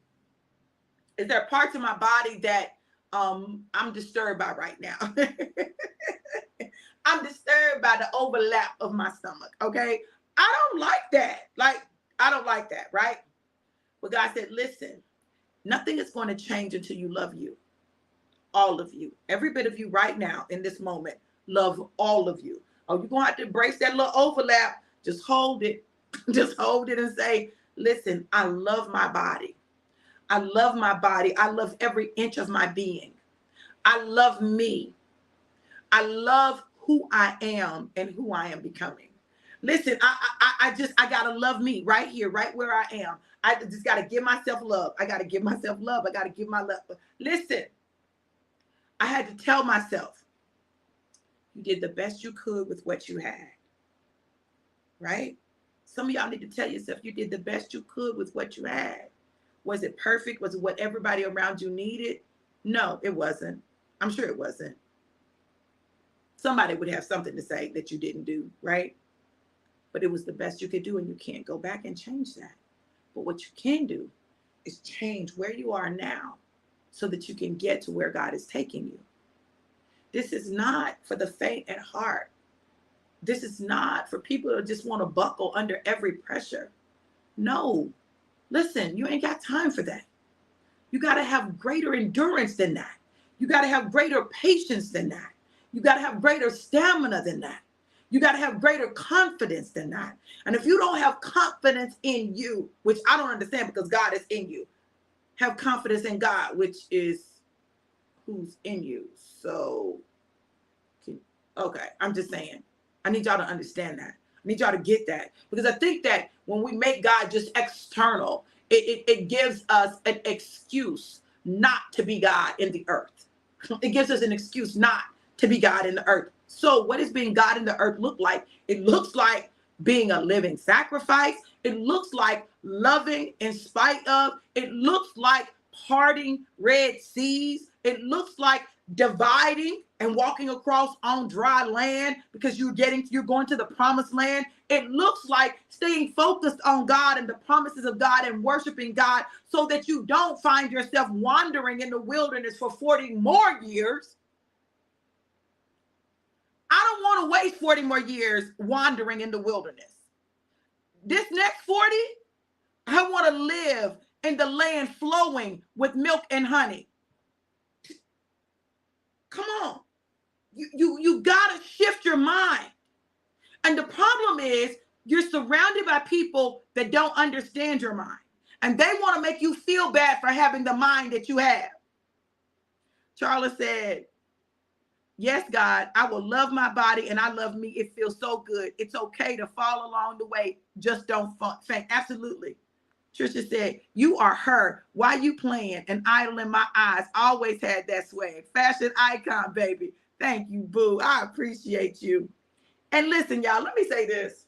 is there parts of my body that I'm disturbed by right now. I'm disturbed by the overlap of my stomach, okay? I don't like that. I don't like that, right? But God said, listen, nothing is going to change until you love you. All of you. Every bit of you right now in this moment, love all of you. Oh, you're going to have to embrace that little overlap. Just hold it. Just hold it and say, listen, I love my body. I love my body. I love every inch of my being. I love me. I love who I am and who I am becoming. Listen, I got to love me right here, right where I am. I just got to give myself love. I got to give myself love. I got to give my love. Listen, I had to tell myself, you did the best you could with what you had, right? Some of y'all need to tell yourself you did the best you could with what you had. Was it perfect? Was it what everybody around you needed? No, it wasn't. I'm sure it wasn't. Somebody would have something to say that you didn't do, right? But it was the best you could do, and you can't go back and change that. But what you can do is change where you are now so that you can get to where God is taking you. This is not for the faint at heart. This is not for people who just want to buckle under every pressure. No. Listen, you ain't got time for that. You got to have greater endurance than that. You got to have greater patience than that. You got to have greater stamina than that. You got to have greater confidence than that. And if you don't have confidence in you, which I don't understand because God is in you, have confidence in God, which is who's in you. So, okay, I'm just saying. I need y'all to understand that. I need y'all to get that. Because I think that when we make God just external, it gives us an excuse not to be God in the earth. It gives us an excuse not to be God in the earth. So what does being God in the earth look like? It looks like being a living sacrifice. It looks like loving in spite of. It looks like parting Red Seas. It looks like dividing and walking across on dry land because you're going to the promised land. It looks like staying focused on God and the promises of God and worshiping God so that you don't find yourself wandering in the wilderness for 40 more years. I don't want to waste 40 more years wandering in the wilderness. This next 40, I want to live in the land flowing with milk and honey. Come on. You got to shift your mind. And the problem is you're surrounded by people that don't understand your mind. And they want to make you feel bad for having the mind that you have. Charles said, Yes, God, I will love my body and I love me. It feels so good. It's okay to fall along the way. Just don't faint. Absolutely. Trisha said, you are her. Why you playing? An idol in my eyes. Always had that swag. Fashion icon, baby. Thank you, boo. I appreciate you. And listen, y'all, let me say this.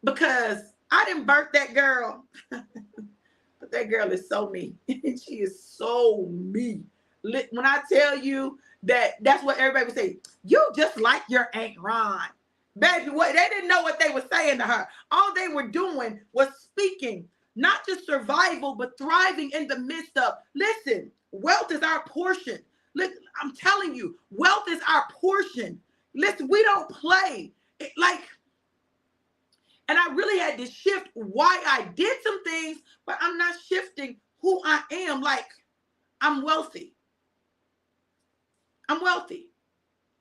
Because I didn't birth that girl. But that girl is so me. She is so me. When I tell you that, that's what everybody would say. You just like your Aunt Ron. Baby, what they didn't know what they were saying to her. All they were doing was speaking, not just survival, but thriving in the midst of, listen, wealth is our portion. Listen, I'm telling you, wealth is our portion. Listen, we don't play. And I really had to shift why I did some things, but I'm not shifting who I am. Like, I'm wealthy. I'm wealthy.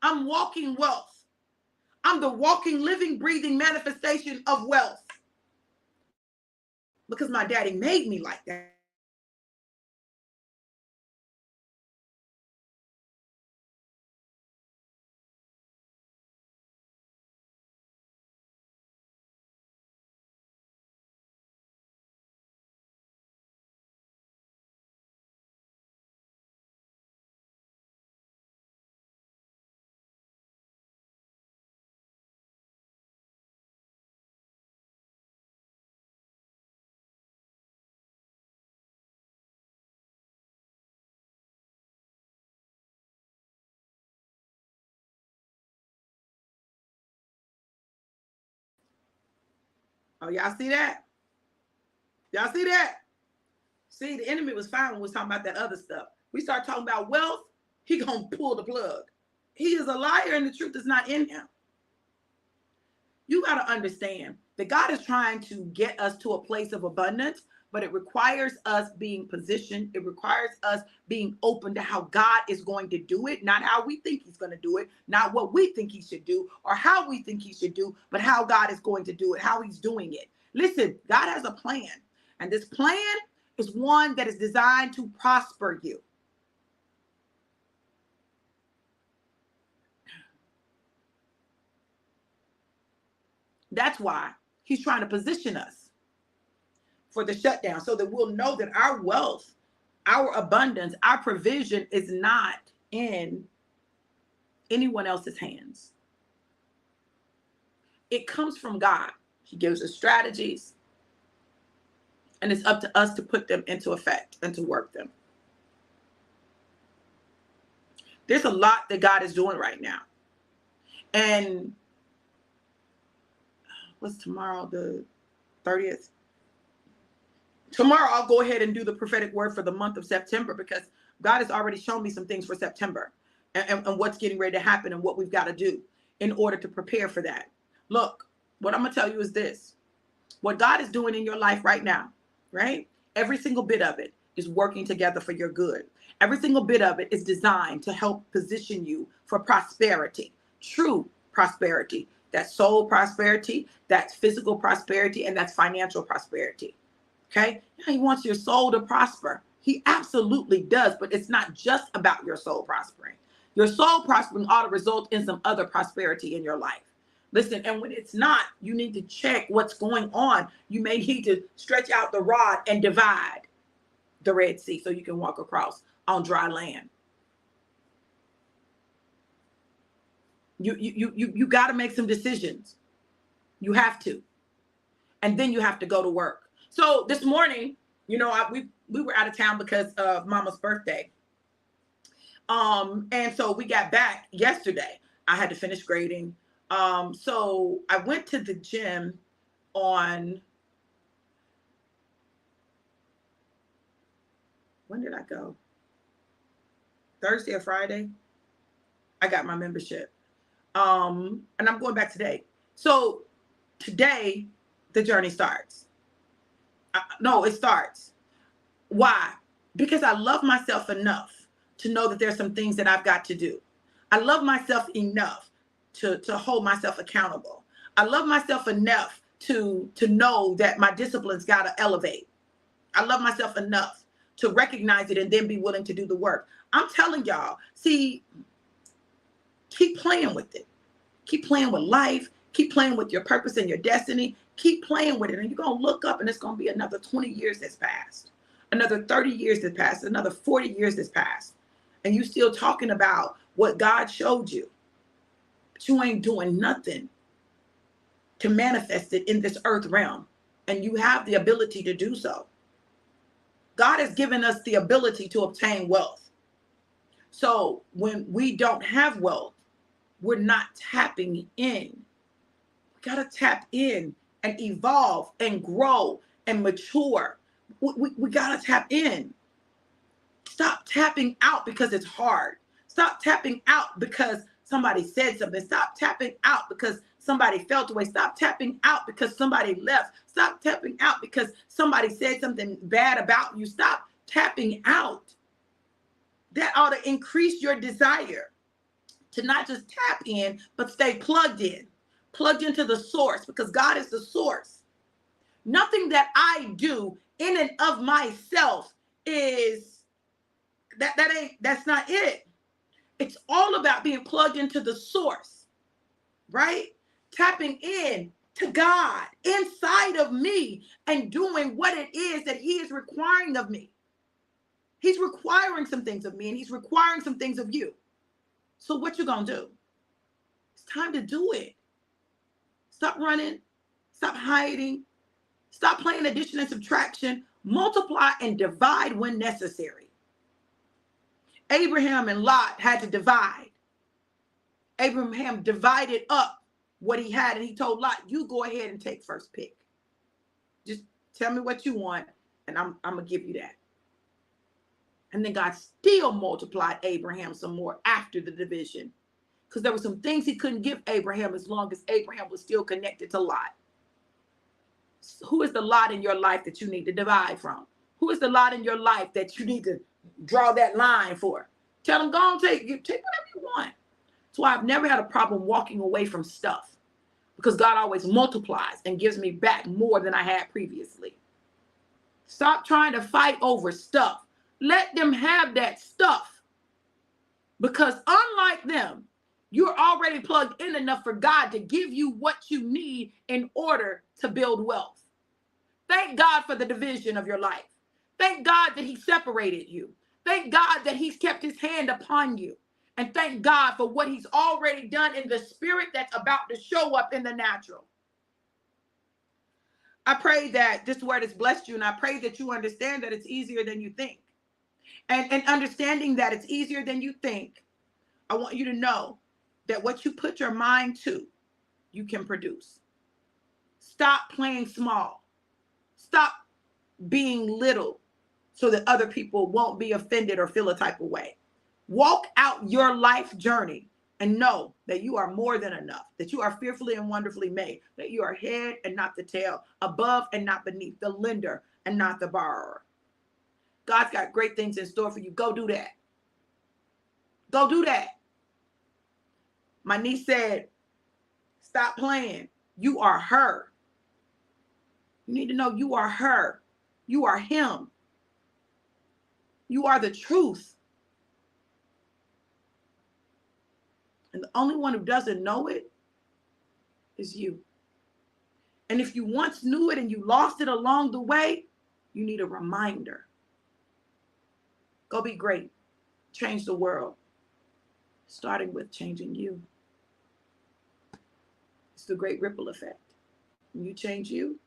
I'm walking wealth. I'm the walking, living, breathing manifestation of wealth. Because my daddy made me like that. Oh, y'all see that? Y'all see that? See, the enemy was fine when we was talking about that other stuff. We start talking about wealth, he gonna pull the plug. He is a liar and the truth is not in him. You got to understand that God is trying to get us to a place of abundance, but it requires us being positioned. It requires us being open to how God is going to do it, not how we think he's going to do it, not what we think he should do or how we think he should do, but how God is going to do it, how he's doing it. Listen, God has a plan, and this plan is one that is designed to prosper you. That's why he's trying to position us for the shutdown so that we'll know that our wealth, our abundance, our provision is not in anyone else's hands. It comes from God. He gives us strategies, and it's up to us to put them into effect and to work them. There's a lot that God is doing right now. And what's tomorrow, the 30th? Tomorrow I'll go ahead and do the prophetic word for the month of September, because God has already shown me some things for September and what's getting ready to happen and what we've got to do in order to prepare for that. Look, what I'm going to tell you is this. What God is doing in your life right now, right? Every single bit of it is working together for your good. Every single bit of it is designed to help position you for prosperity, true prosperity. That's soul prosperity, that's physical prosperity, and that's financial prosperity. Okay? Yeah, he wants your soul to prosper. He absolutely does, but it's not just about your soul prospering. Your soul prospering ought to result in some other prosperity in your life. Listen, and when it's not, you need to check what's going on. You may need to stretch out the rod and divide the Red Sea so you can walk across on dry land. You got to make some decisions. You have to. And then you have to go to work. So this morning, you know, we were out of town because of Mama's birthday. And so we got back yesterday. I had to finish grading. So I went to the gym on, when did I go? Thursday or Friday? I got my membership. And I'm going back today. So today, the journey starts. No, it starts. Why? Because I love myself enough to know that there's some things that I've got to do. I love myself enough to hold myself accountable. I love myself enough to know that my discipline's got to elevate. I love myself enough to recognize it and then be willing to do the work. I'm telling y'all, see, Keep playing with it. Keep playing with life. Keep playing with your purpose and your destiny. Keep playing with it. And you're going to look up and it's going to be another 20 years that's passed. Another 30 years that passed. Another 40 years that's passed. And you still talking about what God showed you. But you ain't doing nothing to manifest it in this earth realm. And you have the ability to do so. God has given us the ability to obtain wealth. So when we don't have wealth, we're not tapping in. We got to tap in and evolve and grow and mature. We got to tap in. Stop tapping out because it's hard. Stop tapping out because somebody said something. Stop tapping out because somebody felt away. Stop tapping out because somebody left. Stop tapping out because somebody said something bad about you. Stop tapping out. That ought to increase your desire to not just tap in, but stay plugged in. Plugged into the source, because God is the source. Nothing that I do in and of myself is that's not it. It's all about being plugged into the source, right? Tapping in to God inside of me and doing what it is that he is requiring of me. He's requiring some things of me and he's requiring some things of you. So what you gonna do? It's time to do it. Stop running. Stop hiding. Stop playing addition and subtraction. Multiply and divide when necessary. Abraham and Lot had to divide. Abraham divided up what he had, and he told Lot, you go ahead and take first pick. Just tell me what you want, and I'm going to give you that. And then God still multiplied Abraham some more after the division, because there were some things he couldn't give Abraham as long as Abraham was still connected to Lot. Who is the Lot in your life that you need to divide from? Who is the Lot in your life that you need to draw that line for? Tell them, go on, take whatever you want. That's why I've never had a problem walking away from stuff, because God always multiplies and gives me back more than I had previously. Stop trying to fight over stuff. Let them have that stuff, because unlike them, you're already plugged in enough for God to give you what you need in order to build wealth. Thank God for the division of your life. Thank God that he separated you. Thank God that he's kept his hand upon you. And thank God for what he's already done in the spirit that's about to show up in the natural. I pray that this word has blessed you, and I pray that you understand that it's easier than you think. And understanding that it's easier than you think, I want you to know that what you put your mind to, you can produce. Stop playing small. Stop being little so that other people won't be offended or feel a type of way. Walk out your life journey and know that you are more than enough, that you are fearfully and wonderfully made, that you are head and not the tail, above and not beneath, the lender and not the borrower. God's got great things in store for you. Go do that. Go do that. My niece said, stop playing. You are her. You need to know you are her. You are him. You are the truth. And the only one who doesn't know it is you. And if you once knew it and you lost it along the way, you need a reminder. Go be great. Change the world. Starting with changing you. It's the great ripple effect. When you change you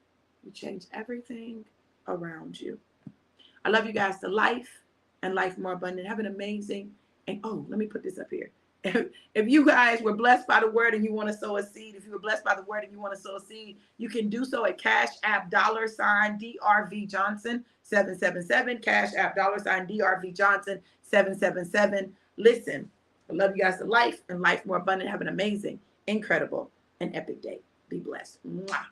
change everything around you. I love you guys to life and life more abundant. Have an amazing, and let me put this up here. If you guys were blessed by the word and you want to sow a seed, if you were blessed by the word and you want to sow a seed, you can do so at Cash App $DRV Johnson 777. Cash App $DRV Johnson 777. Listen, I love you guys to life and life more abundant. Have an amazing, incredible, and epic day. Be blessed. Mwah.